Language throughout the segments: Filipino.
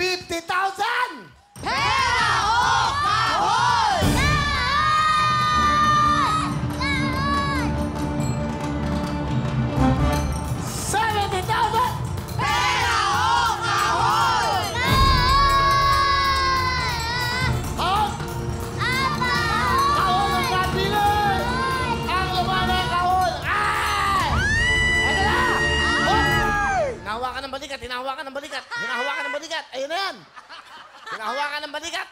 50,000! Pera o kahon! Pera o kahon! Kahon! Kahon ang nabili! Ang laman ng kahon! Ay! Eto na! Hinahawakan ng balikat, hinahawakan ng balikat, hinahawakan ng balikat. Ayun na yan! Hinahawakan ng balikat.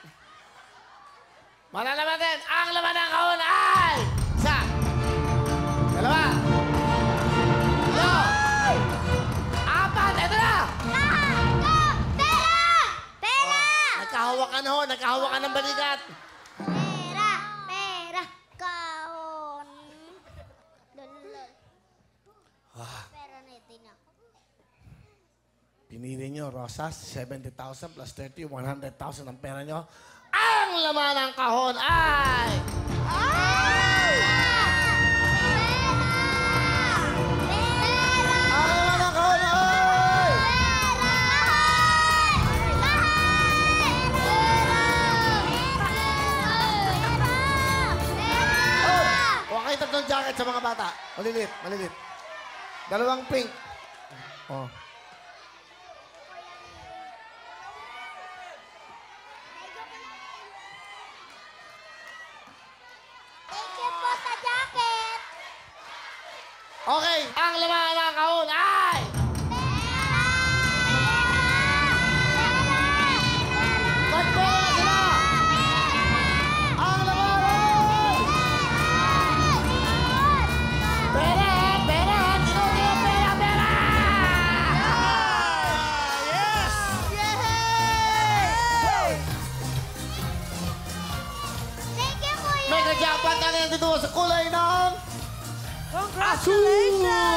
Malalaman natin, ang laman ng kahon ay... Isa. Dalawa. Tatlo. Apat. Eto na! Nagkahawakan ho, nagkahawakan ng balikat. Pera, kahon. Lulol. Pera na itin ako. Pinili nyo, Rosas, 70,000 plus 30, 100,000 ang pera nyo. Ang laman ng kahon ay... Ang laman ng kahon ay... Huwag kayo tatlong jacket sa mga bata. Malilit, malilit. Dalawang pink. Oh. Thank you po sa jacket. Okay, ang laman ng kahon ay... Ba't po sila? Ang laman ay... Pera! Pera! Tino, pera! Pera! Yes! Thank you, Kuya. Mega jackpot na nandito sa kulay ng... Congratulations!